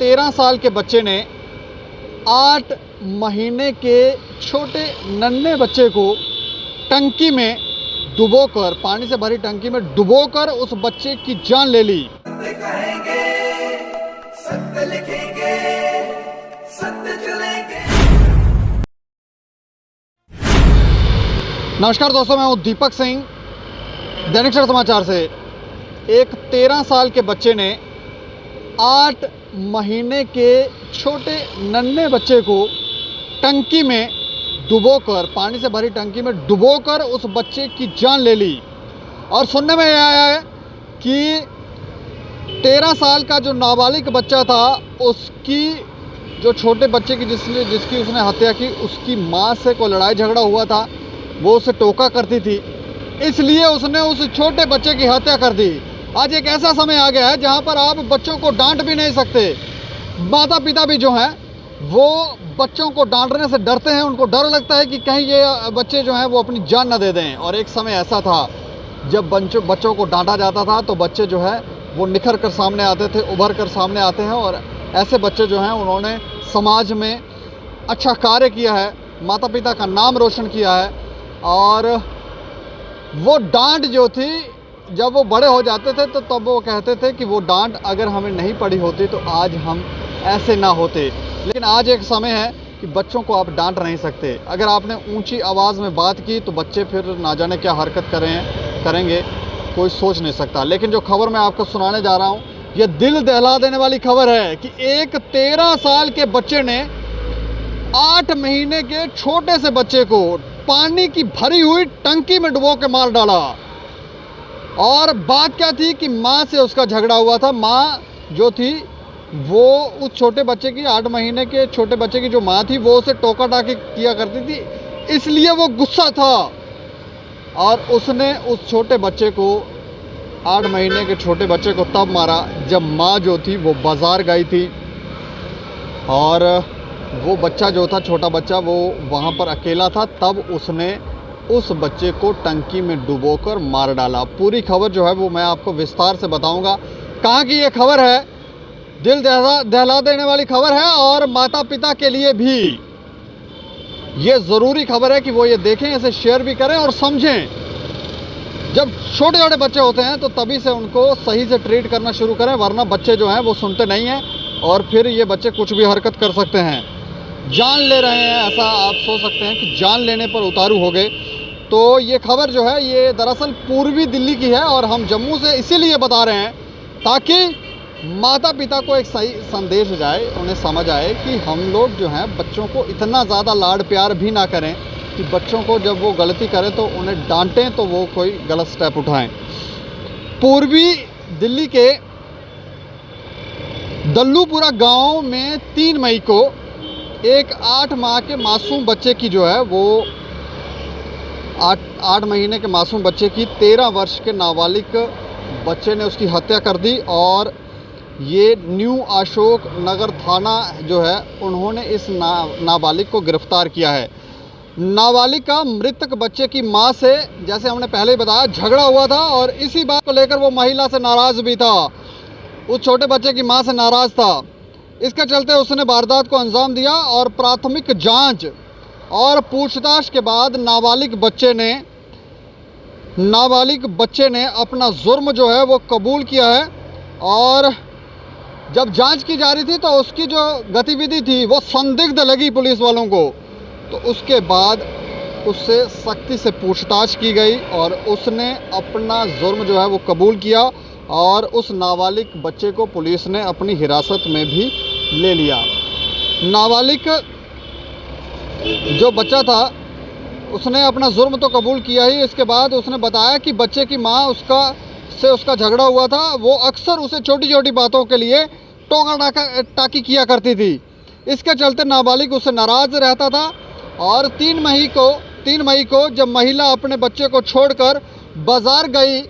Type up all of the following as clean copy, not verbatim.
13 साल के बच्चे ने 8 महीने के छोटे नन्हे बच्चे को टंकी में डुबोकर, पानी से भरी टंकी में डुबोकर उस बच्चे की जान ले ली। सत्य कहेंगे, सत्य लिखेंगे, सत्य चलेंगे। नमस्कार दोस्तों, मैं हूं दीपक सिंह, दैनिक सवेरा समाचार से। एक 13 साल के बच्चे ने 8 महीने के छोटे नन्हे बच्चे को टंकी में डुबोकर, पानी से भरी टंकी में डुबोकर उस बच्चे की जान ले ली। और सुनने में यह आया है कि 13 साल का जो नाबालिग बच्चा था, उसकी जो छोटे बच्चे की जिसकी उसने हत्या की, उसकी माँ से कोई लड़ाई झगड़ा हुआ था। वो उसे टोका करती थी, इसलिए उसने उस छोटे बच्चे की हत्या कर दी। आज एक ऐसा समय आ गया है जहाँ पर आप बच्चों को डांट भी नहीं सकते। माता पिता भी जो हैं वो बच्चों को डांटने से डरते हैं। उनको डर लगता है कि कहीं ये बच्चे जो हैं वो अपनी जान न दे दें। और एक समय ऐसा था जब बच्चों को डांटा जाता था तो बच्चे जो है वो निखर कर सामने आते थे, उभर कर सामने आते हैं। और ऐसे बच्चे जो हैं उन्होंने समाज में अच्छा कार्य किया है, माता पिता का नाम रोशन किया है। और वो डांट जो थी, जब वो बड़े हो जाते थे तो तब वो कहते थे कि वो डांट अगर हमें नहीं पड़ी होती तो आज हम ऐसे ना होते। लेकिन आज एक समय है कि बच्चों को आप डांट नहीं सकते। अगर आपने ऊंची आवाज़ में बात की तो बच्चे फिर ना जाने क्या हरकत करेंगे, कोई सोच नहीं सकता। लेकिन जो खबर मैं आपको सुनाने जा रहा हूँ, ये दिल दहला देने वाली खबर है कि एक 13 साल के बच्चे ने 8 महीने के छोटे से बच्चे को पानी की भरी हुई टंकी में डुबो के मार डाला। और बात क्या थी कि माँ से उसका झगड़ा हुआ था। माँ जो थी वो उस छोटे बच्चे की, 8 महीने के छोटे बच्चे की जो माँ थी, वो उसे टोका टाकी किया करती थी, इसलिए वो गुस्सा था। और उसने उस छोटे बच्चे को, 8 महीने के छोटे बच्चे को तब मारा जब माँ जो थी वो बाज़ार गई थी। और वो बच्चा जो था, छोटा बच्चा, वो वहाँ पर अकेला था। तब उसने उस बच्चे को टंकी में डुबोकर मार डाला। पूरी खबर जो है वो मैं आपको विस्तार से बताऊंगा। कहाँ की ये खबर है, दिल दहला देने वाली खबर है। और माता पिता के लिए भी ये ज़रूरी खबर है कि वो ये देखें, इसे शेयर भी करें और समझें। जब छोटे छोटे बच्चे होते हैं तो तभी से उनको सही से ट्रीट करना शुरू करें, वरना बच्चे जो हैं वो सुनते नहीं हैं और फिर ये बच्चे कुछ भी हरकत कर सकते हैं। जान ले रहे हैं, ऐसा आप सोच सकते हैं कि जान लेने पर उतारू हो गए। तो ये खबर जो है ये दरअसल पूर्वी दिल्ली की है और हम जम्मू से इसीलिए बता रहे हैं ताकि माता पिता को एक सही संदेश जाए, उन्हें समझ आए कि हम लोग जो हैं बच्चों को इतना ज़्यादा लाड प्यार भी ना करें कि बच्चों को जब वो गलती करें तो उन्हें डांटें तो वो कोई गलत स्टेप उठाएं। पूर्वी दिल्ली के दल्लूपुरा गांव में 3 मई को एक 8 माह के मासूम बच्चे की जो है वो 8 महीने के मासूम बच्चे की 13 वर्ष के नाबालिग बच्चे ने उसकी हत्या कर दी। और ये न्यू अशोक नगर थाना जो है उन्होंने इस नाबालिग को गिरफ्तार किया है। नाबालिग का मृतक बच्चे की मां से, जैसे हमने पहले ही बताया, झगड़ा हुआ था और इसी बात को लेकर वो महिला से नाराज़ भी था, उस छोटे बच्चे की मां से नाराज़ था। इसके चलते उसने वारदात को अंजाम दिया। और प्राथमिक जांच और पूछताछ के बाद नाबालिग बच्चे ने अपना जुर्म जो है वो कबूल किया है। और जब जांच की जा रही थी तो उसकी जो गतिविधि थी वो संदिग्ध लगी पुलिस वालों को, तो उसके बाद उससे सख्ती से पूछताछ की गई और उसने अपना जुर्म जो है वो कबूल किया। और उस नाबालिग बच्चे को पुलिस ने अपनी हिरासत में भी ले लिया। नाबालिग जो बच्चा था उसने अपना जुर्म तो कबूल किया ही, इसके बाद उसने बताया कि बच्चे की माँ उसका झगड़ा हुआ था। वो अक्सर उसे छोटी छोटी बातों के लिए टोका टाकी किया करती थी। इसके चलते नाबालिग उससे नाराज़ रहता था। और 3 मई को जब महिला अपने बच्चे को छोड़कर बाज़ार गई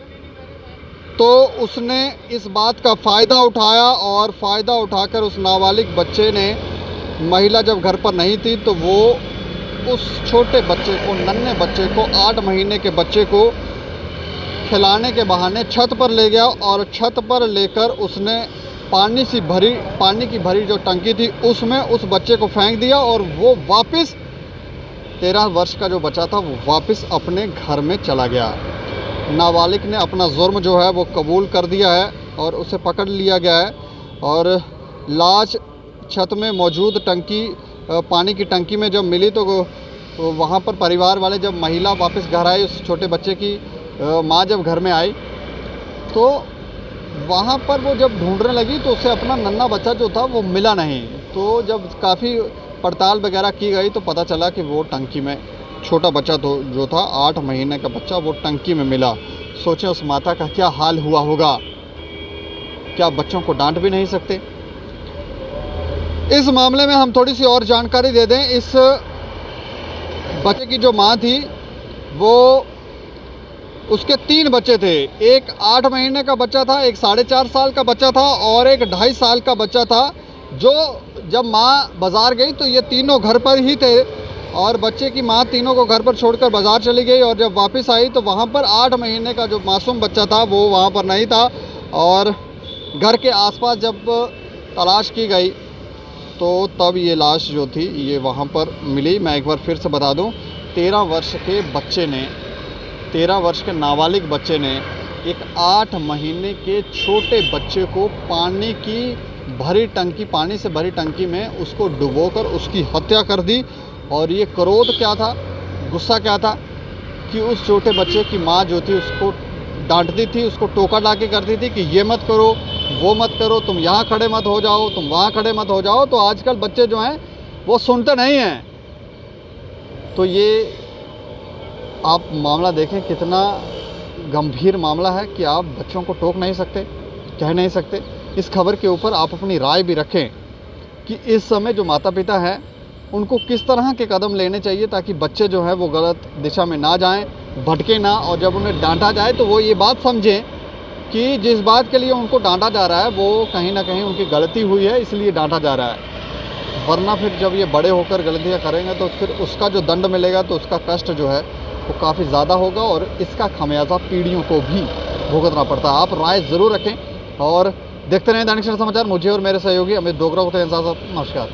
तो उसने इस बात का फ़ायदा उठाया। और फ़ायदा उठाकर उस नाबालिग बच्चे ने, महिला जब घर पर नहीं थी तो वो उस छोटे बच्चे को, नन्हे बच्चे को, 8 महीने के बच्चे को खिलाने के बहाने छत पर ले गया। और छत पर लेकर उसने पानी की भरी जो टंकी थी उसमें उस बच्चे को फेंक दिया और वो वापस 13 वर्ष का जो बच्चा था वो वापस अपने घर में चला गया। नाबालिग ने अपना जुर्म जो है वो कबूल कर दिया है और उसे पकड़ लिया गया है और लाश छत में मौजूद पानी की टंकी में जब मिली तो वहाँ पर परिवार वाले, जब महिला वापस घर आई, उस छोटे बच्चे की माँ जब घर में आई तो वहाँ पर वो जब ढूंढने लगी तो उसे अपना नन्हा बच्चा जो था वो मिला नहीं। तो जब काफ़ी पड़ताल वगैरह की गई तो पता चला कि वो टंकी में छोटा बच्चा तो जो था 8 महीने का बच्चा वो टंकी में मिला। सोचें उस माता का क्या हाल हुआ होगा। क्या बच्चों को डांट भी नहीं सकते? इस मामले में हम थोड़ी सी और जानकारी दे दें। इस बच्चे की जो माँ थी वो, उसके 3 बच्चे थे। एक 8 महीने का बच्चा था, एक 4.5 साल का बच्चा था और एक 2.5 साल का बच्चा था। जो जब माँ बाज़ार गई तो ये तीनों घर पर ही थे और बच्चे की माँ तीनों को घर पर छोड़कर बाज़ार चली गई और जब वापस आई तो वहाँ पर 8 महीने का जो मासूम बच्चा था वो वहाँ पर नहीं था। और घर के आसपास जब तलाश की गई तो तब ये लाश जो थी ये वहाँ पर मिली। मैं एक बार फिर से बता दूँ, 13 वर्ष के बच्चे ने, 13 वर्ष के नाबालिग बच्चे ने एक 8 महीने के छोटे बच्चे को पानी से भरी टंकी में उसको डुबोकर उसकी हत्या कर दी। और ये क्रोध क्या था, गुस्सा क्या था कि उस छोटे बच्चे की माँ जो थी उसको डांटती थी, उसको टोका डाके करती थी कि ये मत करो, वो मत करो, तुम यहाँ खड़े मत हो जाओ, तुम वहाँ खड़े मत हो जाओ। तो आजकल बच्चे जो हैं वो सुनते नहीं हैं। तो ये आप मामला देखें, कितना गंभीर मामला है कि आप बच्चों को टोक नहीं सकते, कह नहीं सकते। इस खबर के ऊपर आप अपनी राय भी रखें कि इस समय जो माता पिता हैं उनको किस तरह के कदम लेने चाहिए ताकि बच्चे जो हैं वो गलत दिशा में ना जाएं, भटके ना, और जब उन्हें डांटा जाए तो वो ये बात समझें कि जिस बात के लिए उनको डांटा जा रहा है वो कहीं ना कहीं उनकी गलती हुई है, इसलिए डांटा जा रहा है। वरना फिर जब ये बड़े होकर गलतियाँ करेंगे तो फिर उसका जो दंड मिलेगा तो उसका कष्ट जो है वो काफ़ी ज़्यादा होगा और इसका खमियाजा पीढ़ियों को भी भुगतना पड़ता है। आप राय ज़रूर रखें और देखते रहें दैनिक सवेरा समाचार। मुझे और मेरे सहयोगी अमित डोगरा को नमस्कार।